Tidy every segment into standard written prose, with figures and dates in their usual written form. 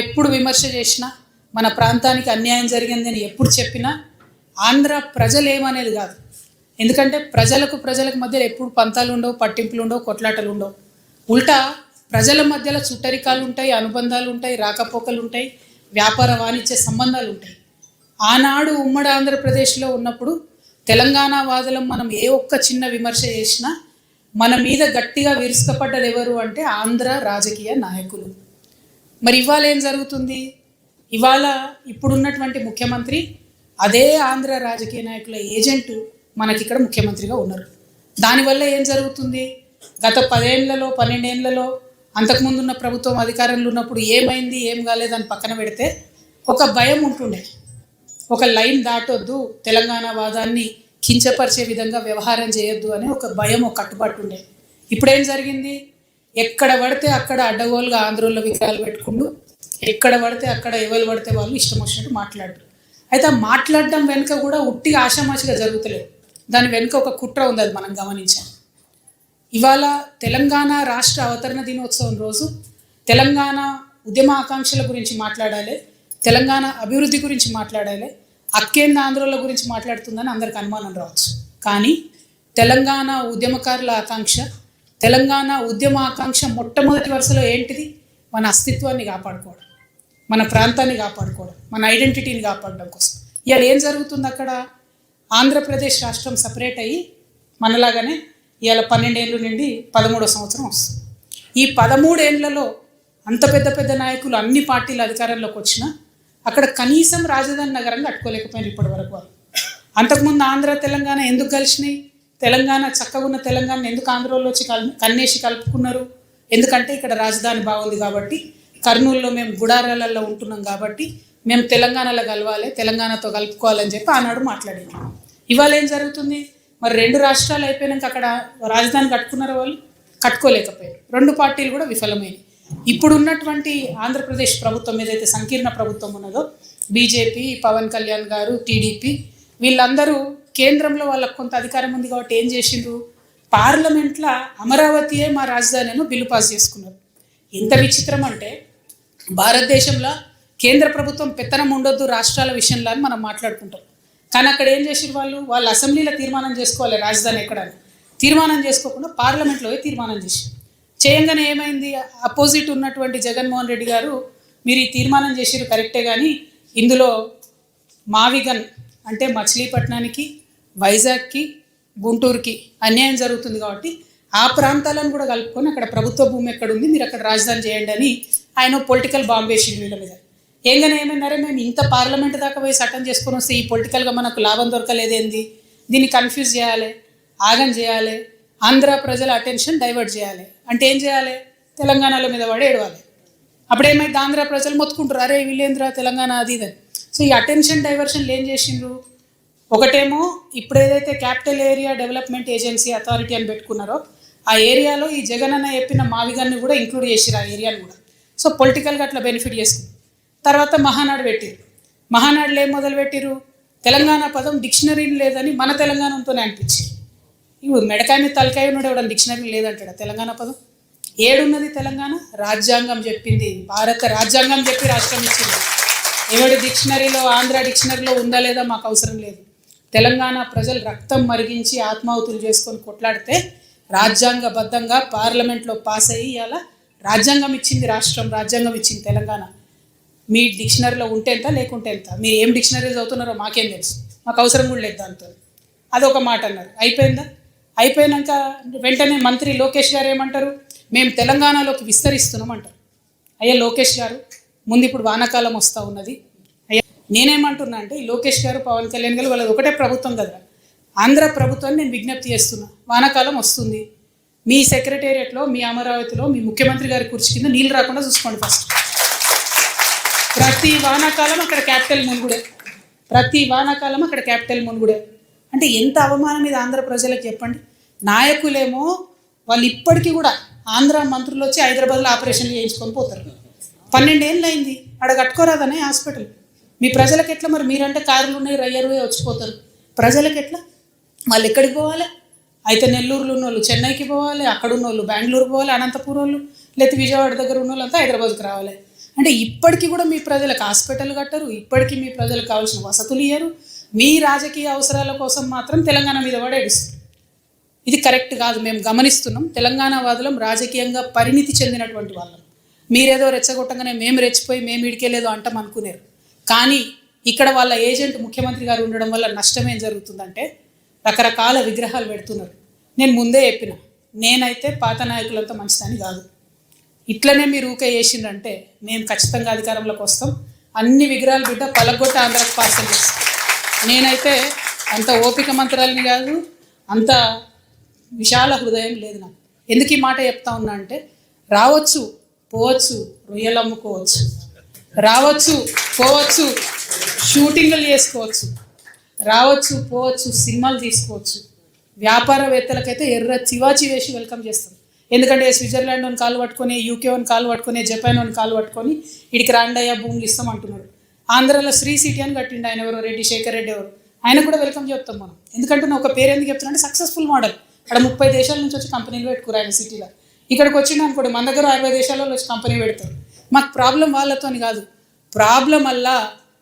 ఎప్పుడు విమర్శ చేసినా, మన ప్రాంతానికి అన్యాయం జరిగిందని ఎప్పుడు చెప్పినా ఆంధ్ర ప్రజలు ఏమనేది కాదు. ఎందుకంటే ప్రజలకు మధ్యలో ఎప్పుడు పంతాలు ఉండవు, పట్టింపులు ఉండవు, కొట్లాటలు ఉండవు. ఉల్టా ప్రజల మధ్యలో చుట్టరికాలు ఉంటాయి, అనుబంధాలు ఉంటాయి, రాకపోకలు ఉంటాయి, వ్యాపార వాణిజ్య సంబంధాలు ఉంటాయి. ఆనాడు ఉమ్మడి ఆంధ్రప్రదేశ్లో ఉన్నప్పుడు తెలంగాణ వాదులం మనం ఏ ఒక్క చిన్న విమర్శ చేసినా మన మీద గట్టిగా విరుచుకుపడ్డది ఎవరు అంటే ఆంధ్ర రాజకీయ నాయకులు. మరి ఇవాళ ఏం జరుగుతుంది? ఇవాళ ఇప్పుడున్నటువంటి ముఖ్యమంత్రి అదే ఆంధ్ర రాజకీయ నాయకుల ఏజెంటు మనకి ఇక్కడ ముఖ్యమంత్రిగా ఉన్నారు. దానివల్ల ఏం జరుగుతుంది? గత 10 ఏళ్లలో 12 ఏళ్లలో అంతకుముందు ఉన్న ప్రభుత్వం అధికారంలో ఉన్నప్పుడు ఏమైంది ఏం కాలేదని పక్కన పెడితే ఒక భయం ఉంటుండే. ఒక లైన్ దాటొద్దు, తెలంగాణ వాదాన్ని కించపరిచే విధంగా వ్యవహారం చేయొద్దు అనే ఒక భయం, ఒక కట్టుబాటు ఉండే. ఇప్పుడేం జరిగింది? ఎక్కడ పడితే అక్కడ అడ్డగోలుగా ఆంధ్రోళ్ళ విగ్రహాలు పెట్టుకుంటూ, ఎక్కడ పడితే అక్కడ ఎవరు పడితే వాళ్ళు ఇష్టం వచ్చినట్టు మాట్లాడరు. అయితే మాట్లాడడం వెనుక కూడా ఉట్టిగా ఆషామాషిగా జరుగుతలేదు. దాని వెనుక ఒక కుట్ర ఉంది, అది మనం గమనించాం. ఇవాళ తెలంగాణ రాష్ట్ర అవతరణ దినోత్సవం రోజు తెలంగాణ ఉద్యమ ఆకాంక్షల గురించి మాట్లాడాలి, తెలంగాణ అభివృద్ధి గురించి మాట్లాడాలి, అక్కేంద్ర ఆంధ్రోళ్ళ గురించి మాట్లాడుతుందని అందరికి అనుమానం రావచ్చు. కానీ తెలంగాణ ఉద్యమకారుల ఆకాంక్ష, తెలంగాణ ఉద్యమ ఆకాంక్ష మొట్టమొదటి వరుసలో ఏంటిది? మన అస్తిత్వాన్ని కాపాడుకోవడం, మన ప్రాంతాన్ని కాపాడుకోవడం, మన ఐడెంటిటీని కాపాడడం కోసం. ఇవాళ ఏం జరుగుతుంది? అక్కడ ఆంధ్రప్రదేశ్ రాష్ట్రం సపరేట్ అయ్యి మనలాగానే ఇవాళ 12 ఏళ్ళ నుండి 13వ సంవత్సరం వస్తుంది. ఈ 13 ఏళ్లలో అంత పెద్ద నాయకులు అన్ని పార్టీల అధికారంలోకి వచ్చినా అక్కడ కనీసం రాజధాని నగరంగా కట్టుకోలేకపోయినారు ఇప్పటి వరకు వాళ్ళు. అంతకుముందు ఆంధ్ర తెలంగాణ ఎందుకు కలిసినాయి? తెలంగాణ చక్కగా ఉన్న తెలంగాణ ఎందుకు ఆంధ్రలో వచ్చి కన్నేసి కలుపుకున్నారు? ఎందుకంటే ఇక్కడ రాజధాని బాగుంది కాబట్టి, కర్నూలులో మేము గుడారాలలో ఉంటున్నాం కాబట్టి మేము తెలంగాణలో కలవాలి, తెలంగాణతో కలుపుకోవాలని చెప్పి ఆనాడు మాట్లాడారు. ఇవాళ ఏం జరుగుతుంది? మరి 2 రాష్ట్రాలు అయిపోయినాక అక్కడ రాజధాని కట్టుకున్నారు వాళ్ళు? కట్టుకోలేకపోయారు. 2 పార్టీలు కూడా విఫలమైనవి. ఇప్పుడు ఉన్నటువంటి ఆంధ్రప్రదేశ్ ప్రభుత్వం ఏదైతే సంకీర్ణ ప్రభుత్వం ఉన్నదో, బీజేపీ, పవన్ కళ్యాణ్ గారు, టీడీపీ, వీళ్ళందరూ కేంద్రంలో వాళ్ళకు కొంత అధికారం ఉంది కాబట్టి ఏం చేసిండ్రు? పార్లమెంట్లో అమరావతియే మా రాజధాని అని బిల్లు పాస్ చేసుకున్నారు. ఎంత విచిత్రం అంటే, భారతదేశంలో కేంద్ర ప్రభుత్వం పెత్తనం ఉండొద్దు రాష్ట్రాల విషయంలో అని మనం మాట్లాడుకుంటాం. కానీ అక్కడ ఏం చేసిరు? వాళ్ళు అసెంబ్లీలో తీర్మానం చేసుకోవాలి రాజధాని ఎక్కడని. తీర్మానం చేసుకోకుండా పార్లమెంట్లో తీర్మానం చేశారు. చేయంగానే ఏమైంది? అపోజిట్ ఉన్నటువంటి జగన్మోహన్ రెడ్డి గారు, మీరు ఈ తీర్మానం చేసిరు కరెక్టే, కానీ ఇందులో మావిగన్ అంటే మచిలీపట్నానికి, వైజాగ్కి, గుంటూరుకి అన్యాయం జరుగుతుంది కాబట్టి ఆ ప్రాంతాలను కూడా కలుపుకొని అక్కడ ప్రభుత్వ భూమి ఎక్కడుంది, మీరు అక్కడ రాజధాని చేయండి అని ఆయన పొలిటికల్ బాంబ్ వేసిండు వీళ్ళ మీద. ఏంగానే ఏమన్నారే, మేము ఇంత పార్లమెంట్ దాకా పోయి చట్టం చేసుకొని వస్తే ఈ పొలిటికల్గా మనకు లాభం దొరకలేదేంది, దీన్ని కన్ఫ్యూజ్ చేయాలి, ఆగం చేయాలి, ఆంధ్ర ప్రజల అటెన్షన్ డైవర్ట్ చేయాలి అంటే ఏం చేయాలి? తెలంగాణలో మీద పడి ఏడవాలి. అప్పుడేమైతే ఆంధ్ర ప్రజలు మొత్తుకుంటారు, అరే వీళ్ళేంద్ర తెలంగాణ అది ఇదని. సో ఈ అటెన్షన్ డైవర్షన్లు ఏం చేసిండ్రు? ఒకటేమో ఇప్పుడు ఏదైతే capital area development agency authority అని పెట్టుకున్నారో ఆ ఏరియాలో ఈ జగన్ అన్న చెప్పిన మావిగాన్ని కూడా ఇంక్లూడ్ చేసిరు, ఆ ఏరియాని కూడా. సో పొలిటికల్గా అట్లా బెనిఫిట్ చేసుకుంది. తర్వాత మహానాడు పెట్టిరు. మహానాడులో ఏం మొదలు పెట్టిరు? తెలంగాణ పదం డిక్షనరీని లేదని మన తెలంగాణతోనే అనిపించింది. ఇవి మెడకాయ మీద తలకాయ ఉన్నాడు, ఎవడని డిక్షనరీ లేదంటాడు తెలంగాణ పదం. ఏడున్నది తెలంగాణ? రాజ్యాంగం చెప్పింది, భారత రాజ్యాంగం చెప్పి రాష్ట్రం ఇచ్చింది. ఎవడి డిక్షనరీలో, ఆంధ్ర డిక్షనరీలో ఉందా లేదా మాకు అవసరం లేదు. తెలంగాణ ప్రజలు రక్తం మరిగించి ఆత్మాహుతులు చేసుకొని కొట్లాడితే రాజ్యాంగబద్ధంగా పార్లమెంట్లో పాస్ అయ్యి ఇలా రాజ్యాంగం ఇచ్చింది రాష్ట్రం, రాజ్యాంగం ఇచ్చింది తెలంగాణ. మీ డిక్షనరీలో ఉంటే ఎంత, లేకుంటే ఎంత, మీరు ఏం డిక్షనరీ చదువుతున్నారో మాకేం తెలుసు, మాకు అవసరం కూడా లేదు దాంతో. అదొక మాట అన్నారు. అయిపోయిందా? అయిపోయినాక వెంటనే మంత్రి లోకేష్ గారు ఏమంటారు? మేము తెలంగాణలోకి విస్తరిస్తున్నాం అంటారు. అయ్యా లోకేష్ గారు, ముందు ఇప్పుడు వానాకాలం వస్తూ ఉన్నది. అయ్యా నేనేమంటున్నా అంటే, ఈ లోకేష్ గారు, పవన్ కళ్యాణ్ గారు వాళ్ళది ఒకటే ప్రభుత్వం కదా, ఆంధ్ర ప్రభుత్వాన్ని నేను విజ్ఞప్తి చేస్తున్నా, వానాకాలం వస్తుంది, మీ సెక్రటేరియట్లో, మీ అమరావతిలో, మీ ముఖ్యమంత్రి గారి కుర్చీ కింద నీళ్ళు రాకుండా చూసుకోండి. ఫస్ట్ ప్రతి వానాకాలం అక్కడ క్యాపిటల్ మునుగుడే, ప్రతి వానాకాలం అక్కడ క్యాపిటల్ మునుగుడే. అంటే ఎంత అవమానం ఇది ఆంధ్ర ప్రజలకు చెప్పండి. నాయకులేమో వాళ్ళు ఇప్పటికీ కూడా ఆంధ్ర మంత్రులు వచ్చి హైదరాబాద్లో ఆపరేషన్లు చేయించుకొని పోతారు. 12 ఏళ్ళు అయింది, ఆడ కట్టుకోరాదనే హాస్పిటల్. మీ ప్రజలకు ఎట్లా? మరి మీరంటే కార్లు ఉన్నాయి, రయ్యరువే వచ్చిపోతారు. ప్రజలకు ఎట్లా? వాళ్ళు ఎక్కడికి పోవాలి? అయితే నెల్లూరులో ఉన్న వాళ్ళు చెన్నైకి పోవాలి, అక్కడ ఉన్న వాళ్ళు బెంగళూరు పోవాలి, అనంతపురం వాళ్ళు, లేకపోతే విజయవాడ దగ్గర ఉన్న వాళ్ళంతా హైదరాబాద్కి రావాలి. అంటే ఇప్పటికీ కూడా మీ ప్రజలకు హాస్పిటల్ కట్టరు, ఇప్పటికీ మీ ప్రజలకు కావాల్సిన వసతులు ఇయ్యరు, మీ రాజకీయ అవసరాల కోసం మాత్రం తెలంగాణ మీద పడేడుస్తారు. ఇది కరెక్ట్ కాదు. మేము గమనిస్తున్నాం. తెలంగాణ వాదులం రాజకీయంగా పరిణితి చెందినటువంటి వాళ్ళం. మీరేదో రెచ్చగొట్టంగానే మేము రెచ్చిపోయి మేము ఇడికేలేదో అంటాం అనుకునేరు. కానీ ఇక్కడ వాళ్ళ ఏజెంట్ ముఖ్యమంత్రి గారు ఉండడం వల్ల నష్టం ఏం జరుగుతుందంటే రకరకాల విగ్రహాలు పెడుతున్నారు. నేను ముందే చెప్పిన, నేనైతే పాత నాయకులంతా మంచిదని కాదు. ఇట్లనే మీరు ఊకే చేసిండ్రంటే మేము ఖచ్చితంగా అధికారంలోకి వస్తాం. అన్ని విగ్రహాలు బిడ్డ పలగొట్ట ఆంధ్రాకి పార్సల్ చేస్తాం. నేనైతే అంత ఓపిక మంత్రాలని కాదు, అంత విశాల హృదయం లేదు నాకు. ఎందుకు ఈ మాట చెప్తా ఉన్నా అంటే రావచ్చు పోవచ్చు, రొయ్యలు అమ్ముకోవచ్చు, రావచ్చు పోవచ్చు, షూటింగ్లు చేసుకోవచ్చు, రావచ్చు పోవచ్చు, సినిమాలు తీసుకోవచ్చు. వ్యాపారవేత్తలకైతే ఎర్ర చివాచి వేసి వెల్కమ్ చేస్తాం. ఎందుకంటే స్విట్జర్లాండ్ అని కాలు పట్టుకొని, యూకే అని కాలు పట్టుకొని, జపాన్ అని కాలు పట్టుకొని ఇడికి రాండయ్య భూములు ఇస్తాం అంటున్నాడు. ఆంధ్రాలో శ్రీ సిటీ అని కట్టిండు ఆయన, ఎవరో రెడ్డి శేఖర్ రెడ్డి ఎవరు, ఆయన కూడా వెల్కమ్ చెప్తాం మనం. ఎందుకంటే నా ఒక పేరు ఎందుకు చెప్తున్నా అంటే సక్సెస్ఫుల్ మోడల్. అక్కడ 30 దేశాల నుంచి వచ్చి కంపెనీలు పెట్టుకురు ఆయన సిటీలో. ఇక్కడికి వచ్చిండు అనుకోండి, మన దగ్గర 60 దేశాలలో వచ్చి కంపెనీ పెడతారు. మాకు ప్రాబ్లం వాళ్ళతోని కాదు, ప్రాబ్లం వల్ల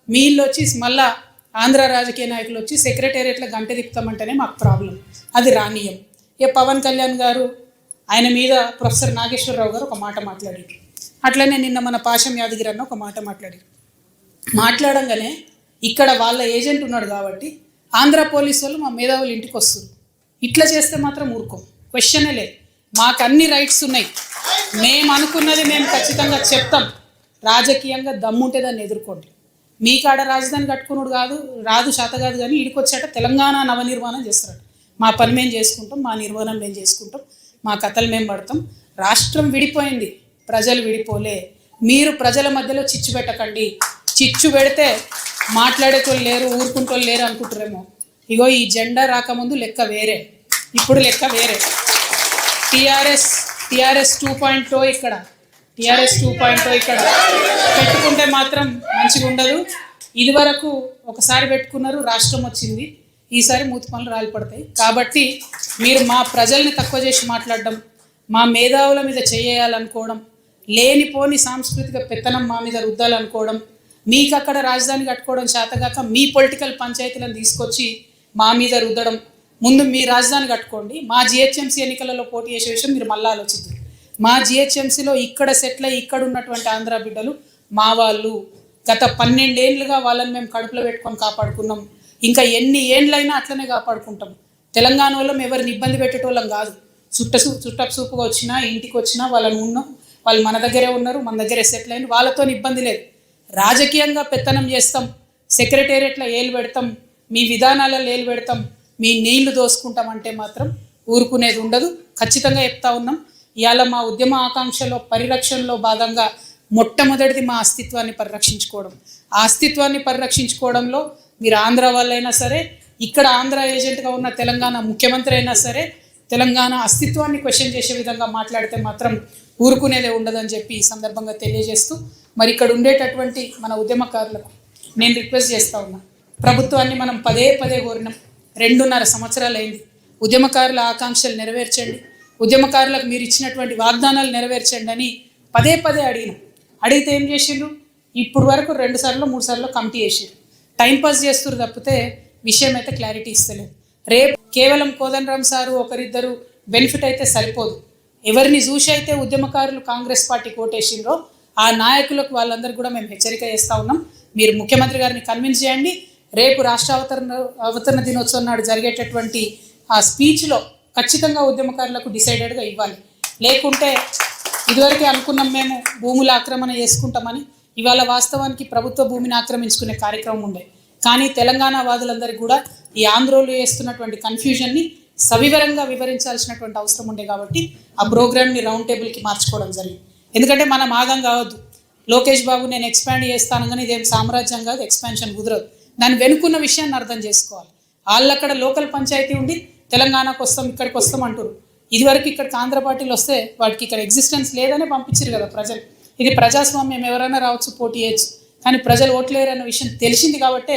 మీళ్ళు వచ్చి మళ్ళా ఆంధ్ర రాజకీయ నాయకులు వచ్చి సెక్రటేరియట్లో గంట తిప్పుతామంటేనే మాకు ప్రాబ్లం. అది రానీయం. పవన్ కళ్యాణ్ గారు ఆయన మీద ప్రొఫెసర్ నాగేశ్వరరావు గారు ఒక మాట మాట్లాడారు. అట్లనే నిన్న మన పాశం యాదగిరి అన్న ఒక మాట మాట్లాడారు. మాట్లాడంగానే ఇక్కడ వాళ్ళ ఏజెంట్ ఉన్నాడు కాబట్టి ఆంధ్ర పోలీసు వాళ్ళు మా మేధావులు ఇంటికి వస్తారు. ఇట్లా చేస్తే మాత్రం ఊరుకోం, క్వశ్చనే లేదు. మాకు అన్ని రైట్స్ ఉన్నాయి. మేము అనుకున్నది మేము ఖచ్చితంగా చెప్తాం. రాజకీయంగా దమ్ముంటే దాన్ని ఎదుర్కోండి. మీ కాడ రాజధాని కట్టుకున్నాడు రాదు శాత కాదు, కానీ ఇడికొచ్చాట తెలంగాణ నవనిర్మాణం చేస్తాడు. మా పని మేము చేసుకుంటాం, మా నిర్మాణం మేము చేసుకుంటాం, మా కథలు మేము పడతాం. రాష్ట్రం విడిపోయింది, ప్రజలు విడిపోలే. మీరు ప్రజల మధ్యలో చిచ్చు పెట్టకండి. చిచ్చు పెడితే మాట్లాడేటోళ్ళు లేరు, ఊరుకుంటోళ్ళు లేరు అనుకుంటారేమో. ఇగో ఈ జెండా రాకముందు లెక్క వేరే, ఇప్పుడు లెక్క వేరే. టీఆర్ఎస్ 2.0 ఇక్కడ, టీఆర్ఎస్ 2.0 ఇక్కడ పెట్టుకుంటే మాత్రం మంచిగా ఉండదు. ఇదివరకు ఒకసారి పెట్టుకున్నారు, రాష్ట్రం వచ్చింది. ఈసారి మూతి పనులు రాలిపడతాయి. కాబట్టి మీరు మా ప్రజల్ని తక్కువ చేసి మాట్లాడడం, మా మేధావుల మీద చేయాలనుకోవడం, లేనిపోని సాంస్కృతిక పెత్తనం మా మీద రుద్దాలనుకోవడం, మీకు అక్కడ రాజధాని కట్టుకోవడం చేతగాక మీ పొలిటికల్ పంచాయతీలను తీసుకొచ్చి మా మీద రుద్దడం. ముందు మీ రాజధాని కట్టుకోండి. మా జిహెచ్ఎంసీ ఎన్నికలలో పోటీ చేసే విషయం మీరు మళ్ళీ ఆలోచిద్దాం. మా జిహెచ్ఎంసీలో ఇక్కడ సెటిల్ అయ్యి ఇక్కడ ఉన్నటువంటి ఆంధ్ర బిడ్డలు మా వాళ్ళు. గత 12 ఏళ్ళుగా వాళ్ళని మేము కడుపులో పెట్టుకొని కాపాడుకున్నాం. ఇంకా ఎన్ని ఏళ్ళైనా అట్లనే కాపాడుకుంటాం. తెలంగాణ వాళ్ళం ఎవరిని ఇబ్బంది పెట్టేటోళ్ళం కాదు. చుట్టపు చూపుగా వచ్చినా ఇంటికి వచ్చినా వాళ్ళని ఉన్నాం, వాళ్ళు మన దగ్గరే ఉన్నారు, మన దగ్గరే సెటిల్ అయిన వాళ్ళతో ఇబ్బంది లేదు. రాజకీయంగా పెత్తనం చేస్తాం, సెక్రటేరియట్లో ఏలు పెడతాం, మీ విధానాలలో ఏలు పెడతాం, మీ నీళ్లు దోసుకుంటామంటే మాత్రం ఊరుకునేది ఉండదు. ఖచ్చితంగా చెప్తా ఉన్నాం. ఇవాళ మా ఉద్యమ ఆకాంక్షలో పరిరక్షణలో భాగంగా మొట్టమొదటిది మా అస్తిత్వాన్ని పరిరక్షించుకోవడం. ఆ అస్తిత్వాన్ని పరిరక్షించుకోవడంలో మీరు ఆంధ్ర వాళ్ళైనా సరే, ఇక్కడ ఆంధ్ర ఏజెంట్గా ఉన్న తెలంగాణ ముఖ్యమంత్రి అయినా సరే, తెలంగాణ అస్తిత్వాన్ని క్వశ్చన్ చేసే విధంగా మాట్లాడితే మాత్రం ఊరుకునేదే ఉండదని చెప్పి ఈ సందర్భంగా తెలియజేస్తూ, మరి ఇక్కడ ఉండేటటువంటి మన ఉద్యమకారులకు నేను రిక్వెస్ట్ చేస్తూ ఉన్నా. ప్రభుత్వాన్ని మనం పదే కోరినాం. 2.5 సంవత్సరాలు అయింది. ఉద్యమకారుల ఆకాంక్షలు నెరవేర్చండి, ఉద్యమకారులకు మీరు ఇచ్చినటువంటి వాగ్దానాలు నెరవేర్చండి అని పదే అడిగినాం. అడిగితే ఏం చేసిండ్రు? ఇప్పుడు వరకు 2 సార్లు 3 సార్లు కమిటీ చేసిండ్రు. టైంపాస్ చేస్తున్నారు తప్పితే విషయం అయితే క్లారిటీ ఇస్తలేదు. రేపు కేవలం కోదండరామ్ సారు ఒకరిద్దరు బెనిఫిట్ అయితే సరిపోదు. ఎవరిని చూసి అయితే ఉద్యమకారులు కాంగ్రెస్ పార్టీ కోటేసిండ్రో ఆ నాయకులకు వాళ్ళందరికీ కూడా మేము హెచ్చరిక చేస్తూ ఉన్నాం. మీరు ముఖ్యమంత్రి గారిని కన్విన్స్ చేయండి. రేపు రాష్ట్ర అవతరణ దినోత్సవం నాడు జరిగేటటువంటి ఆ స్పీచ్లో ఖచ్చితంగా ఉద్యమకారులకు డిసైడెడ్గా ఇవ్వాలి. లేకుంటే ఇదివరకే అనుకున్నాం మేము భూముల ఆక్రమణ చేసుకుంటామని, ఇవాళ వాస్తవానికి ప్రభుత్వ భూమిని ఆక్రమించుకునే కార్యక్రమం ఉండే. కానీ తెలంగాణ వాదులందరికీ కూడా ఈ ఆంధ్రోలు చేస్తున్నటువంటి కన్ఫ్యూజన్ని సవివరంగా వివరించాల్సినటువంటి అవసరం ఉండే. కాబట్టి ఆ ప్రోగ్రామ్ని రౌండ్ టేబుల్కి మార్చుకోవడం జరిగింది. ఎందుకంటే మనం ఆగం కావద్దు. లోకేష్ బాబు నేను ఎక్స్పాండ్ చేస్తాను కానీ ఇదేం సామ్రాజ్యం కాదు, ఎక్స్పాన్షన్ కుదరదు. దాన్ని వెనుకున్న విషయాన్ని అర్థం చేసుకోవాలి. వాళ్ళు అక్కడ లోకల్ పంచాయతీ ఉండి తెలంగాణకు వస్తాం ఇక్కడికి వస్తాం అంటారు. ఇదివరకు ఇక్కడికి ఆంధ్ర పార్టీలు వస్తే వాటికి ఇక్కడ ఎగ్జిస్టెన్స్ లేదనే పంపించారు కదా ప్రజలు. ఇది ప్రజాస్వామ్యం, ఎవరైనా రావచ్చు, పోటీ చేయొచ్చు. కానీ ప్రజలు ఓట్లేరన్న విషయం తెలిసింది కాబట్టే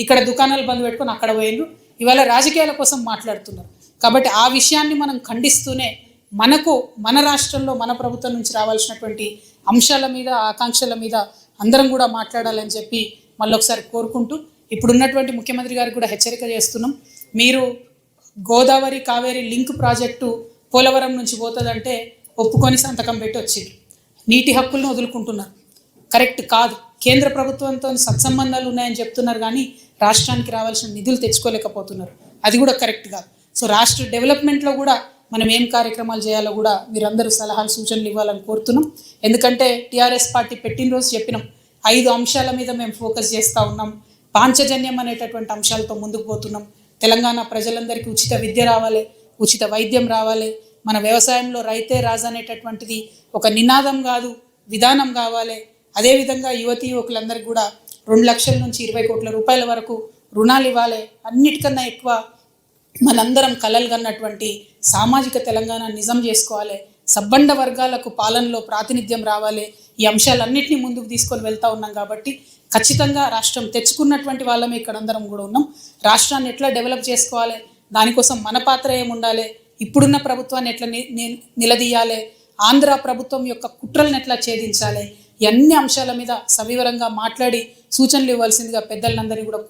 ఇక్కడ దుకాణాలు బంద్ పెట్టుకొని అక్కడ పోయిండ్రు. ఇవాళ రాజకీయాల కోసం మాట్లాడుతున్నారు. కాబట్టి ఆ విషయాన్ని మనం ఖండిస్తూనే మనకు మన రాష్ట్రంలో మన ప్రభుత్వం నుంచి రావాల్సినటువంటి అంశాల మీద ఆకాంక్షల మీద అందరం కూడా మాట్లాడాలని చెప్పి మళ్ళొకసారి కోరుకుంటూ ఇప్పుడున్నటువంటి ముఖ్యమంత్రి గారికి కూడా హెచ్చరిక చేస్తున్నాం. మీరు గోదావరి కావేరి లింక్ ప్రాజెక్టు పోలవరం నుంచి పోతుందంటే ఒప్పుకొని సంతకం పెట్టి వచ్చింది. నీటి హక్కులను వదులుకుంటున్నారు. కరెక్ట్ కాదు. కేంద్ర ప్రభుత్వంతో సత్సంబంధాలు ఉన్నాయని చెప్తున్నారు కానీ రాష్ట్రానికి రావాల్సిన నిధులు తెచ్చుకోలేకపోతున్నారు. అది కూడా కరెక్ట్ కాదు. సో రాష్ట్ర డెవలప్మెంట్లో కూడా మనం ఏం కార్యక్రమాలు చేయాలో కూడా మీరందరూ సలహాలు సూచనలు ఇవ్వాలని కోరుతున్నాం. ఎందుకంటే టీఆర్ఎస్ పార్టీ పెట్టిన రోజు చెప్పినాం 5 అంశాల మీద మేము ఫోకస్ చేస్తూ ఉన్నాం. పాంచజన్యం అనేటటువంటి అంశాలతో ముందుకు పోతున్నాం. తెలంగాణ ప్రజలందరికీ ఉచిత విద్య రావాలి, ఉచిత వైద్యం రావాలి, మన వ్యవసాయంలో రైతే రాజు అనేటటువంటిది ఒక నినాదం కాదు విధానం కావాలి. అదేవిధంగా యువతీ యువకులందరికీ కూడా 2 లక్షల నుంచి 20 కోట్ల రూపాయల వరకు రుణాలు ఇవ్వాలి. అన్నిటికన్నా ఎక్కువ మనందరం కలలు కన్నటువంటి సామాజిక తెలంగాణ నిజం చేసుకోవాలి. సబ్బండ వర్గాలకు పాలనలో ప్రాతినిధ్యం రావాలి. ఈ అంశాలన్నింటినీ ముందుకు తీసుకొని వెళ్తూ ఉన్నాం కాబట్టి ఖచ్చితంగా రాష్ట్రం తెచ్చుకున్నటువంటి వాళ్ళమే ఇక్కడ అందరం కూడా ఉన్నాం. రాష్ట్రాన్ని ఎట్లా డెవలప్ చేసుకోవాలి, దానికోసం మన పాత్ర ఏముండాలి, ఇప్పుడున్న ప్రభుత్వాన్ని ఎట్లా నిలదీయాలి, ఆంధ్ర ప్రభుత్వం యొక్క కుట్రలను ఎట్లా ఛేదించాలి, ఈ అన్ని అంశాల మీద సవివరంగా మాట్లాడి సూచనలు ఇవ్వాల్సిందిగా పెద్దలందరినీ కూడా